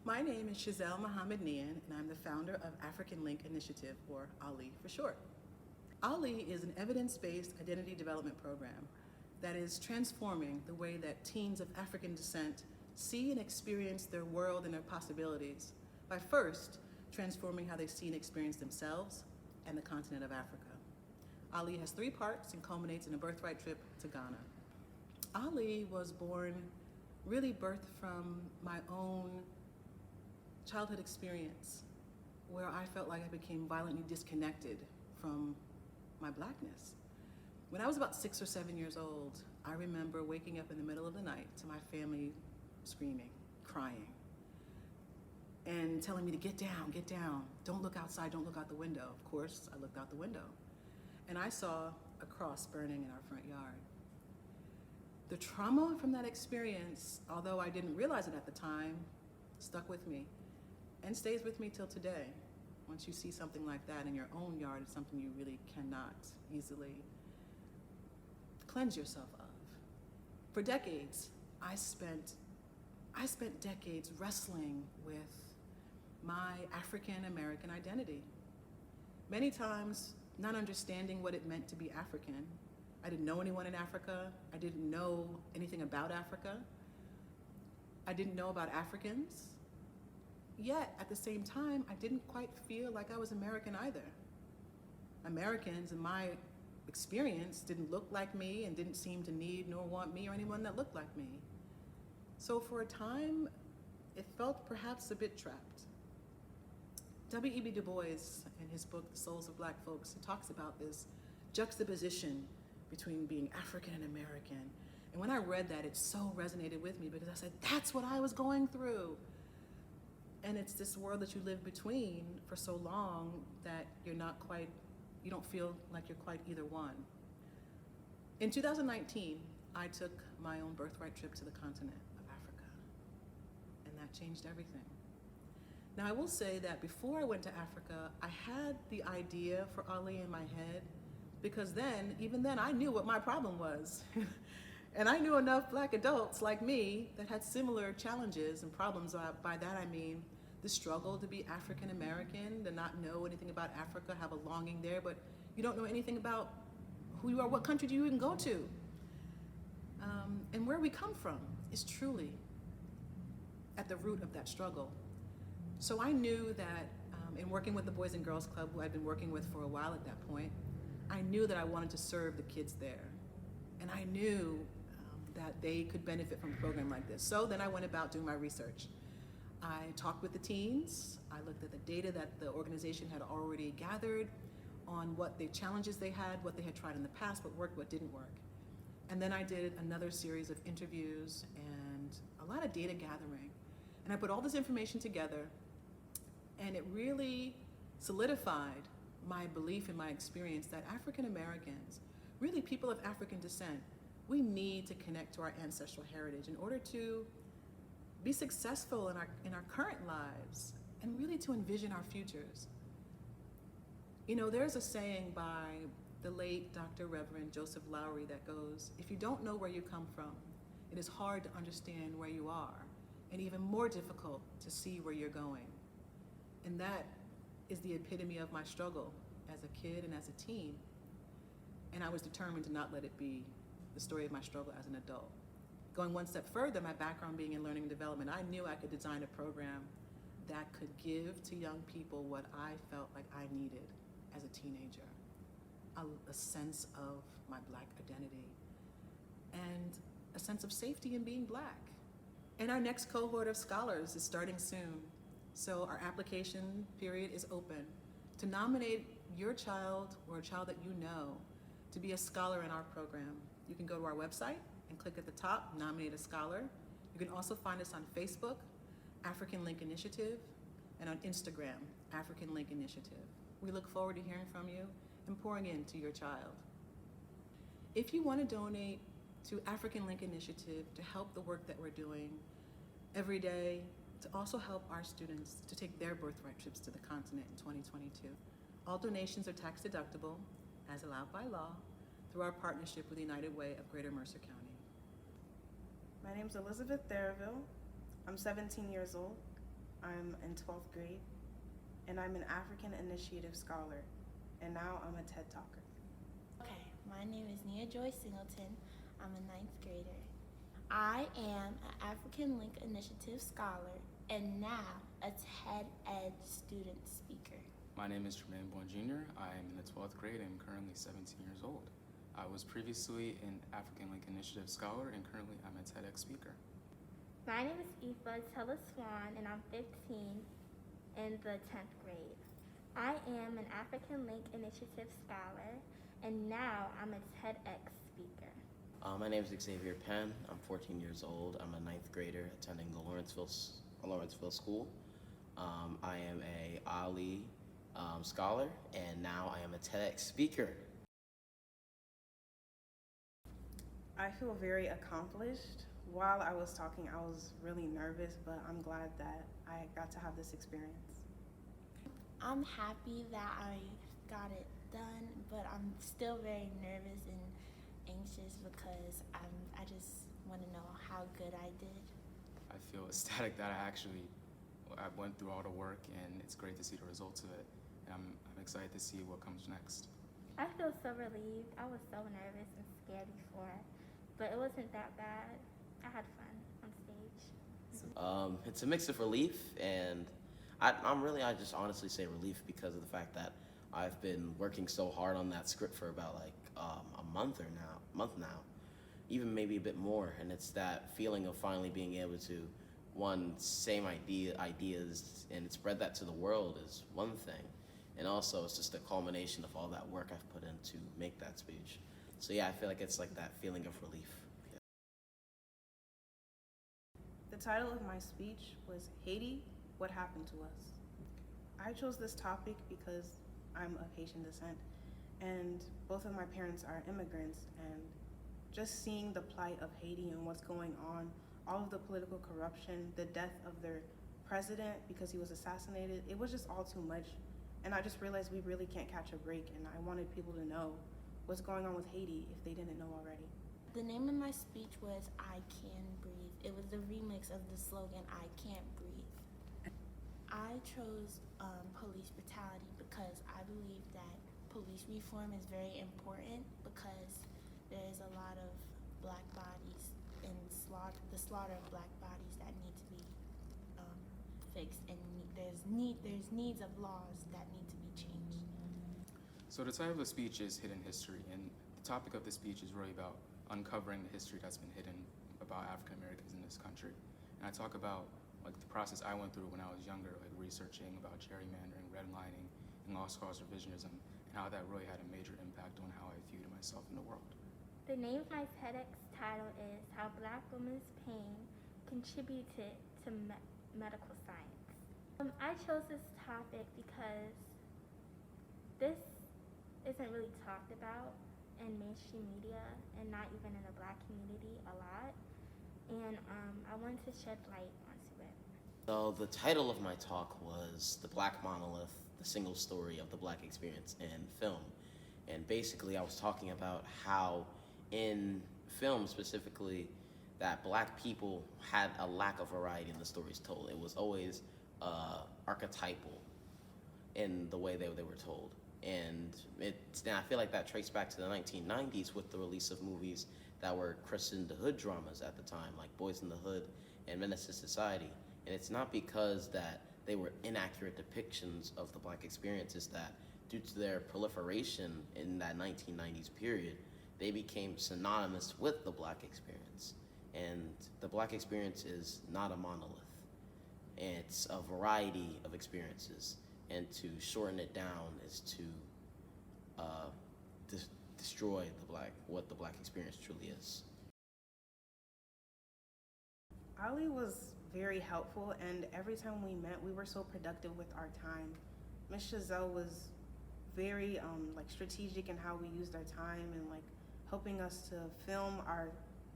My name is Shazelle Muhammad Nian, and I'm the founder of African Link Initiative, or ALI for short. ALI is an evidence-based identity development program that is transforming the way that teens of African descent see and experience their world and their possibilities by first transforming how they see and experience themselves and the continent of Africa. ALI has 3 parts and culminates in a birthright trip to Ghana. ALI was really birthed from my own childhood experience where I felt like I became violently disconnected from my blackness. When I was about 6 or 7 years old, I remember waking up in the middle of the night to my family screaming, crying, and telling me to get down, don't look outside, don't look out the window. Of course, I looked out the window and I saw a cross burning in our front yard. The trauma from that experience, although I didn't realize it at the time, stuck with me and stays with me till today. Once you see something like that in your own yard, it's something you really cannot easily cleanse yourself of. For decades, I spent decades wrestling with my African American identity. Many times not understanding what it meant to be African. I didn't know anyone in Africa. I didn't know anything about Africa. I didn't know about Africans. Yet, at the same time, I didn't quite feel like I was American either. Americans, in my experience, didn't look like me and didn't seem to need nor want me or anyone that looked like me. So for a time, it felt perhaps a bit trapped. W.E.B. Du Bois, in his book, The Souls of Black Folks, he talks about this juxtaposition between being African and American. And when I read that, it so resonated with me because I said, that's what I was going through. And it's this world that you live between for so long that you don't feel like you're quite either one. In 2019, I took my own birthright trip to the continent of Africa, and that changed everything. Now I will say that before I went to Africa, I had the idea for ALI in my head because even then I knew what my problem was. And I knew enough Black adults like me that had similar challenges and problems. By that I mean the struggle to be African American, to not know anything about Africa, have a longing there, but you don't know anything about who you are, what country do you even go to? And where we come from is truly at the root of that struggle. So I knew that in working with the Boys and Girls Club, who I'd been working with for a while at that point, I knew that I wanted to serve the kids there. And I knew that they could benefit from a program like this. So then I went about doing my research. I talked with the teens. I looked at the data that the organization had already gathered on what the challenges they had, what they had tried in the past, what worked, what didn't work. And then I did another series of interviews and a lot of data gathering. And I put all this information together, and it really solidified my belief and my experience that African Americans, really people of African descent, we need to connect to our ancestral heritage in order to be successful in our current lives and really to envision our futures. You know, there's a saying by the late Dr. Reverend Joseph Lowry that goes, if you don't know where you come from, it is hard to understand where you are and even more difficult to see where you're going. And that is the epitome of my struggle as a kid and as a teen. And I was determined to not let it be the story of my struggle as an adult. Going one step further, my background being in learning and development, I knew I could design a program that could give to young people what I felt like I needed as a teenager, a sense of my Black identity and a sense of safety in being Black. And our next cohort of scholars is starting soon. So our application period is open to nominate your child or a child that you know to be a scholar in our program. You can go to our website and click at the top, nominate a scholar. You can also find us on Facebook, African Link Initiative, and on Instagram, African Link Initiative. We look forward to hearing from you and pouring into your child. If you want to donate to African Link Initiative to help the work that we're doing every day, to also help our students to take their birthright trips to the continent in 2022, all donations are tax deductible, as allowed by law, through our partnership with United Way of Greater Mercer County. My name's Elizabeth Theraville. I'm 17 years old. I'm in 12th grade, and I'm an African Initiative Scholar, and now I'm a TED Talker. Okay, my name is Nia Joy Singleton. I'm a ninth grader. I am an African Link Initiative Scholar and now a TED Ed student speaker. My name is Jermaine Bourne Jr. I am in the 12th grade and currently 17 years old. I was previously an African Link Initiative Scholar and currently I'm a TEDx speaker. My name is Aoife Tella Swan and I'm 15 in the 10th grade. I am an African Link Initiative Scholar and now I'm a TEDx speaker. My name is Xavier Penn. I'm 14 years old. I'm a ninth grader attending the Lawrenceville School. I am a Ali scholar, and now I am a TEDx speaker. I feel very accomplished. While I was talking, I was really nervous, but I'm glad that I got to have this experience. I'm happy that I got it done, but I'm still very nervous and anxious because I just want to know how good I did. I feel ecstatic that I went through all the work and it's great to see the results of it. And I'm excited to see what comes next. I feel so relieved. I was so nervous and scared before, but it wasn't that bad. I had fun on stage. It's a mix of relief, and I just honestly say relief because of the fact that I've been working so hard on that script for about like a month now, even maybe a bit more, and it's that feeling of finally being able to ideas and spread that to the world is one thing, and also it's just a culmination of all that work I've put in to make that speech. So yeah, I feel like it's like that feeling of relief. Yeah. The title of my speech was Haiti, What Happened to Us? I chose this topic because I'm of Haitian descent, and both of my parents are immigrants, and just seeing the plight of Haiti and what's going on, all of the political corruption, the death of their president because he was assassinated, it was just all too much. And I just realized we really can't catch a break, and I wanted people to know what's going on with Haiti if they didn't know already. The name of my speech was I Can Breathe. It was the remix of the slogan I Can't Breathe. I chose police brutality because I believe that police reform is very important because there's a lot of black bodies and the slaughter of black bodies that need to be fixed, and there's needs of laws that need to be changed. So the title of the speech is Hidden History, and the topic of the speech is really about uncovering the history that's been hidden about African Americans in this country. And I talk about like the process I went through when I was younger, like researching about gerrymandering, redlining, and lost cause revisionism, and how that really had a major impact on how I viewed myself in the world. The name of my TEDx title is How Black Women's Pain Contributed to Medical Science. I chose this topic because this isn't really talked about in mainstream media and not even in the black community a lot, and I wanted to shed light onto it. So the title of my talk was The Black Monolith, the single story of the Black experience in film. And basically I was talking about how in film specifically that black people had a lack of variety in the stories told. It was always archetypal in the way they were told. And I feel like that traced back to the 1990s with the release of movies that were christened the hood dramas at the time, like Boys in the Hood and Menace to Society. And it's not because that they were inaccurate depictions of the black experience, it's that due to their proliferation in that 1990s period, they became synonymous with the black experience. And the black experience is not a monolith. It's a variety of experiences. And to shorten it down is to destroy what the black experience truly is. Ali was very helpful, and every time we met, we were so productive with our time. Ms. Chazelle was very strategic in how we used our time and helping us to film our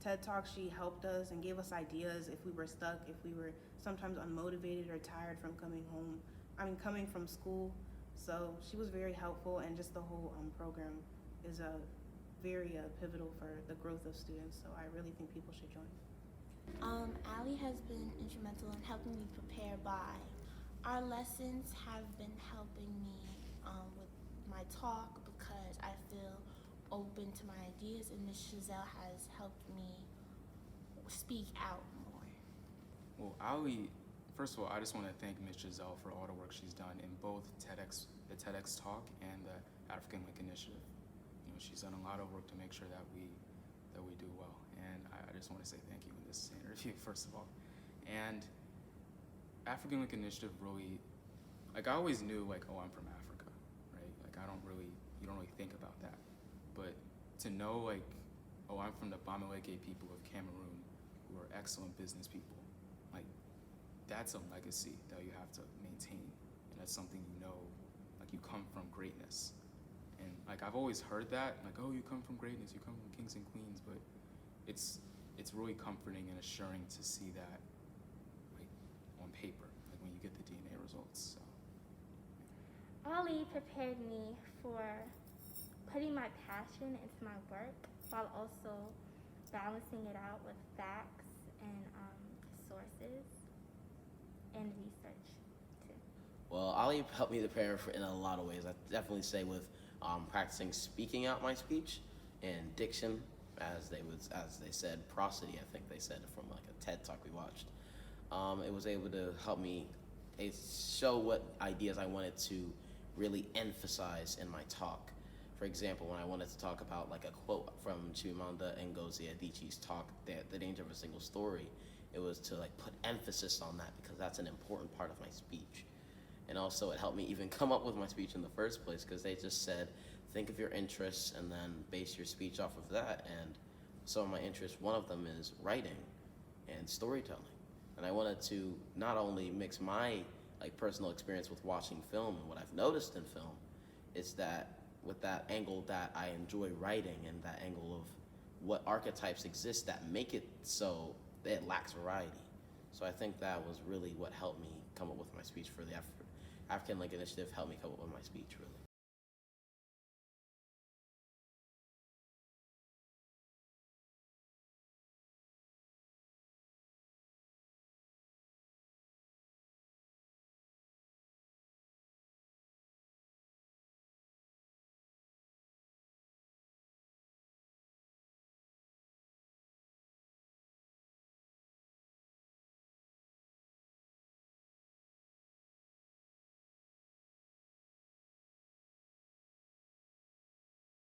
TED Talk. She helped us and gave us ideas if we were stuck, if we were sometimes unmotivated or tired from coming from school. So she was very helpful, and just the whole program is very pivotal for the growth of students. So I really think people should join. Ali has been instrumental in helping me prepare by Our lessons have been helping me with my talk because I feel open to my ideas, and Ms. Giselle has helped me speak out more. Well, Ali, first of all, I just want to thank Ms. Giselle for all the work she's done in both the TEDx talk and the African Link Initiative. You know, she's done a lot of work to make sure that we do well, and I just want to say thank you in this interview, first of all. And African Link Initiative really, like, I always knew, like, oh, I'm from Africa, right? Like, you don't really think about that. But to know, like, oh, I'm from the Bamileke people of Cameroon, who are excellent business people, like, that's a legacy that you have to maintain. And that's something you know, like, you come from greatness. And, like, I've always heard that, like, oh, you come from greatness, you come from kings and queens, but it's really comforting and assuring to see that, like, on paper, like when you get the DNA results. So. Ali prepared me for putting my passion into my work while also balancing it out with facts and sources and research too. Well, Ali helped me prepare in a lot of ways. I definitely say with practicing speaking out my speech and diction, as they said, prosody. I think they said from like a TED talk we watched. It was able to help me show what ideas I wanted to really emphasize in my talk. For example, when I wanted to talk about like a quote from Chimamanda Ngozi Adichie's talk, The Danger of a Single Story, it was to like put emphasis on that because that's an important part of my speech. And also it helped me even come up with my speech in the first place because they just said, think of your interests and then base your speech off of that. And some of my interests, one of them is writing and storytelling. And I wanted to not only mix my like personal experience with watching film and what I've noticed in film is that with that angle that I enjoy writing and that angle of what archetypes exist that make it so that it lacks variety. So I think that was really what helped me come up with my speech for the African Link Initiative, helped me come up with my speech really.